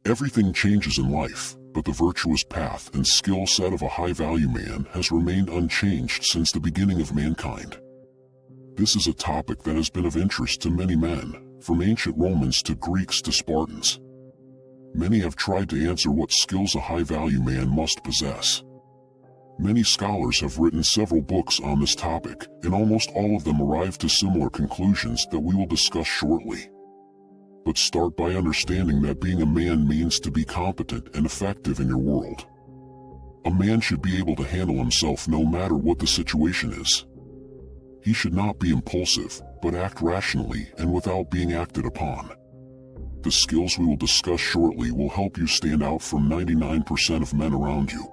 Everything changes in life, but the virtuous path and skill set of a high-value man has remained unchanged since the beginning of mankind. This is a topic that has been of interest to many men, from ancient Romans to Greeks to Spartans. Many have tried to answer what skills a high-value man must possess. Many scholars have written several books on this topic, and almost all of them arrive to similar conclusions that we will discuss shortly. But start by understanding that being a man means to be competent and effective in your world. A man should be able to handle himself no matter what the situation is. He should not be impulsive, but act rationally and without being acted upon. The skills we will discuss shortly will help you stand out from 99% of men around you.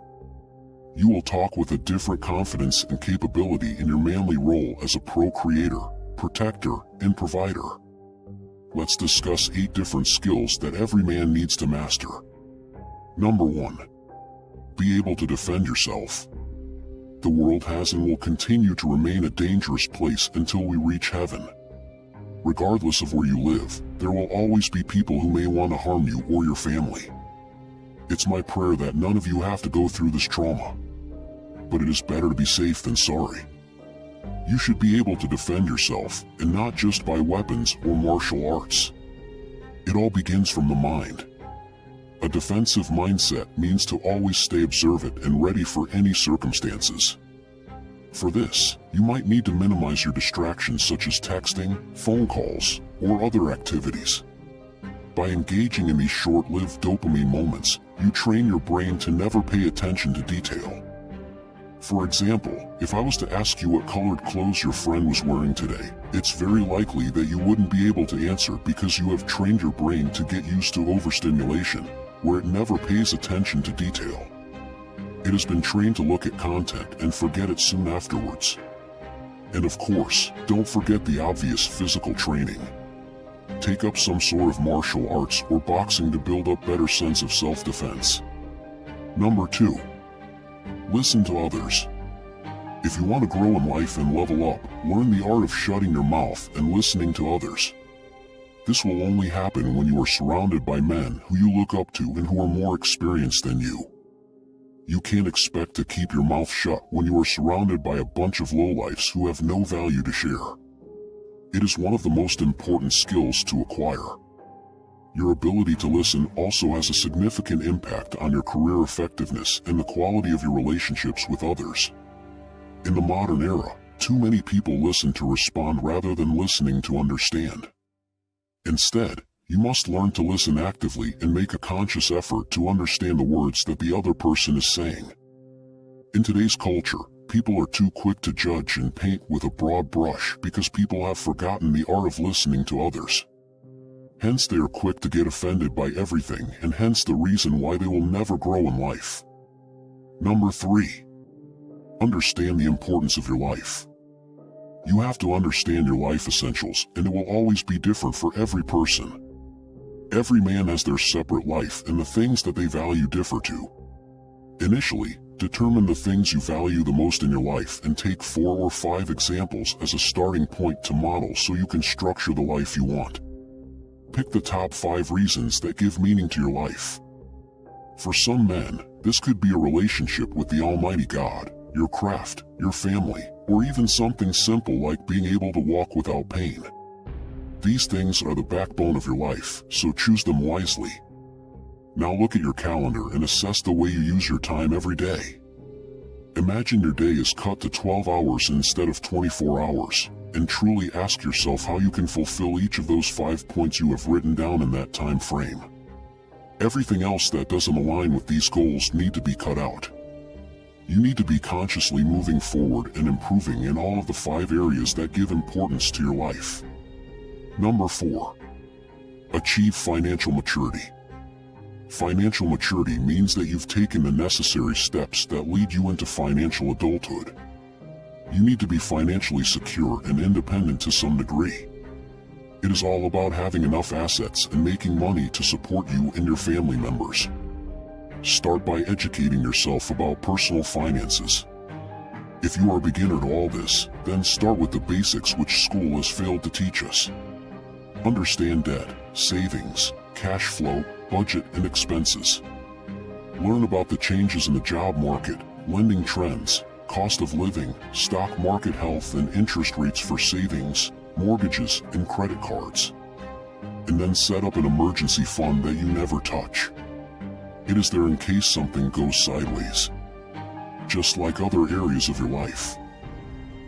You will talk with a different confidence and capability in your manly role as a procreator, protector, and provider. Let's discuss 8 different skills that every man needs to master. Number 1. Be able to defend yourself. The world has and will continue to remain a dangerous place until we reach heaven. Regardless of where you live, there will always be people who may want to harm you or your family. It's my prayer that none of you have to go through this trauma. But it is better to be safe than sorry. You should be able to defend yourself, and not just by weapons or martial arts. It all begins from the mind. A defensive mindset means to always stay observant and ready for any circumstances. For this, you might need to minimize your distractions such as texting, phone calls, or other activities. By engaging in these short-lived dopamine moments, you train your brain to never pay attention to detail. For example, if I was to ask you what colored clothes your friend was wearing today, it's very likely that you wouldn't be able to answer because you have trained your brain to get used to overstimulation, where it never pays attention to detail. It has been trained to look at content and forget it soon afterwards. And of course, don't forget the obvious physical training. Take up some sort of martial arts or boxing to build up better sense of self-defense. Number 2. Listen to others. If you want to grow in life and level up, learn the art of shutting your mouth and listening to others. This will only happen when you are surrounded by men who you look up to and who are more experienced than you. You can't expect to keep your mouth shut when you are surrounded by a bunch of lowlifes who have no value to share. It is one of the most important skills to acquire. Your ability to listen also has a significant impact on your career effectiveness and the quality of your relationships with others. In the modern era, too many people listen to respond rather than listening to understand. Instead, you must learn to listen actively and make a conscious effort to understand the words that the other person is saying. In today's culture, people are too quick to judge and paint with a broad brush because people have forgotten the art of listening to others. Hence they are quick to get offended by everything, and hence the reason why they will never grow in life. Number 3. Understand the importance of your life. You have to understand your life essentials, and it will always be different for every person. Every man has their separate life, and the things that they value differ too. Initially, determine the things you value the most in your life and take 4 or 5 examples as a starting point to model so you can structure the life you want. Pick the top 5 reasons that give meaning to your life. For some men, this could be a relationship with the Almighty God, your craft, your family, or even something simple like being able to walk without pain. These things are the backbone of your life, so choose them wisely. Now look at your calendar and assess the way you use your time every day. Imagine your day is cut to 12 hours instead of 24 hours. And truly ask yourself how you can fulfill each of those 5 points you have written down in that time frame. Everything else that doesn't align with these goals need to be cut out. You need to be consciously moving forward and improving in all of the 5 areas that give importance to your life. Number 4. Achieve financial maturity. Financial maturity means that you've taken the necessary steps that lead you into financial adulthood. You need to be financially secure and independent to some degree. It is all about having enough assets and making money to support you and your family members. Start by educating yourself about personal finances. If you are a beginner to all this, then start with the basics which school has failed to teach us. Understand debt, savings, cash flow, budget, and expenses. Learn about the changes in the job market, lending trends, cost of living, stock market health, and interest rates for savings, mortgages, and credit cards. And then set up an emergency fund that you never touch. It is there in case something goes sideways. Just like other areas of your life.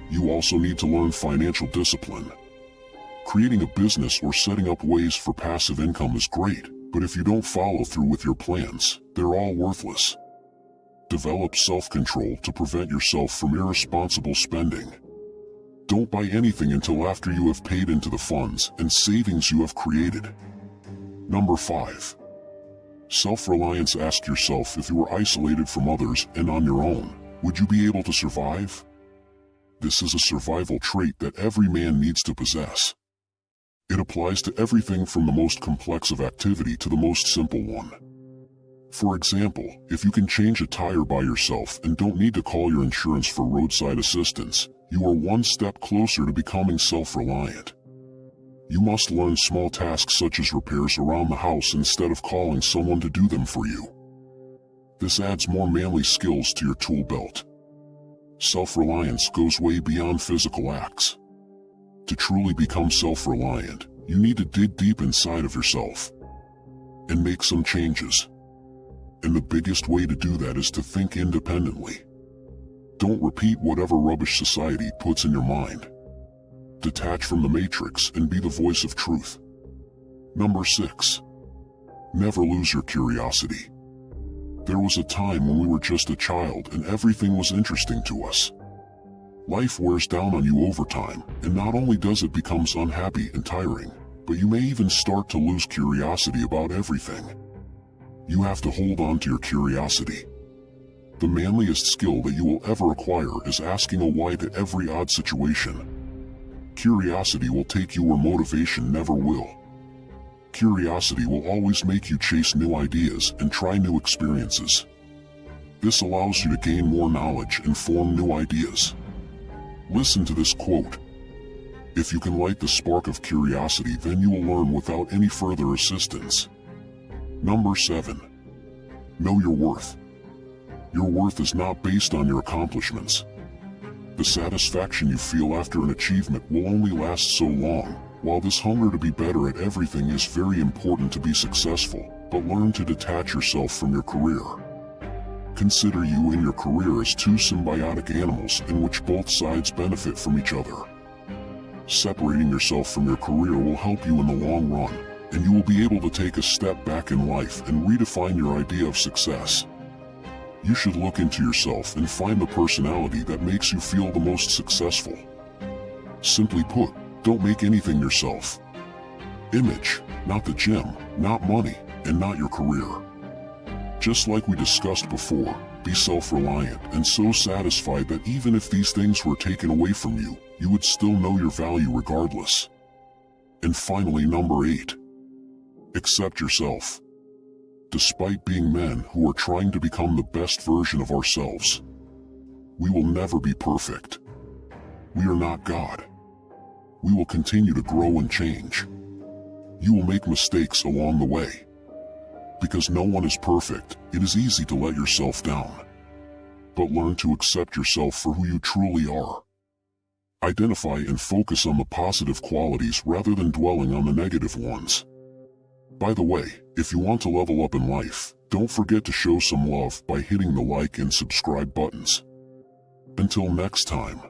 You also need to learn financial discipline. Creating a business or setting up ways for passive income is great, but if you don't follow through with your plans, they're all worthless. Develop self-control to prevent yourself from irresponsible spending. Don't buy anything until after you have paid into the funds and savings you have created. Number 5. Self-reliance. Ask yourself, if you were isolated from others and on your own, would you be able to survive? This is a survival trait that every man needs to possess. It applies to everything from the most complex of activity to the most simple one. For example, if you can change a tire by yourself and don't need to call your insurance for roadside assistance, you are one step closer to becoming self-reliant. You must learn small tasks such as repairs around the house instead of calling someone to do them for you. This adds more manly skills to your tool belt. Self-reliance goes way beyond physical acts. To truly become self-reliant, you need to dig deep inside of yourself and make some changes. And the biggest way to do that is to think independently. Don't repeat whatever rubbish society puts in your mind. Detach from the matrix and be the voice of truth. Number 6. Never lose your curiosity. There was a time when we were just a child and everything was interesting to us. Life wears down on you over time, and not only does it become unhappy and tiring, but you may even start to lose curiosity about everything. You have to hold on to your curiosity. The manliest skill that you will ever acquire is asking a why to every odd situation. Curiosity will take you where motivation never will. Curiosity will always make you chase new ideas and try new experiences. This allows you to gain more knowledge and form new ideas. Listen to this quote. If you can light the spark of curiosity, then you will learn without any further assistance. Number 7. Know your worth. Your worth is not based on your accomplishments. The satisfaction you feel after an achievement will only last so long. While this hunger to be better at everything is very important to be successful, but learn to detach yourself from your career. Consider you and your career as two symbiotic animals in which both sides benefit from each other. Separating yourself from your career will help you in the long run, and you will be able to take a step back in life and redefine your idea of success. You should look into yourself and find the personality that makes you feel the most successful. Simply put, don't make anything yourself. Image, not the gym, not money, and not your career. Just like we discussed before, be self-reliant and so satisfied that even if these things were taken away from you, you would still know your value regardless. And finally, number 8. Accept yourself. Despite being men who are trying to become the best version of ourselves, we will never be perfect. We are not God. We will continue to grow and change. You will make mistakes along the way. Because no one is perfect, it is easy to let yourself down. But learn to accept yourself for who you truly are. Identify and focus on the positive qualities rather than dwelling on the negative ones. By the way, if you want to level up in life, don't forget to show some love by hitting the like and subscribe buttons. Until next time.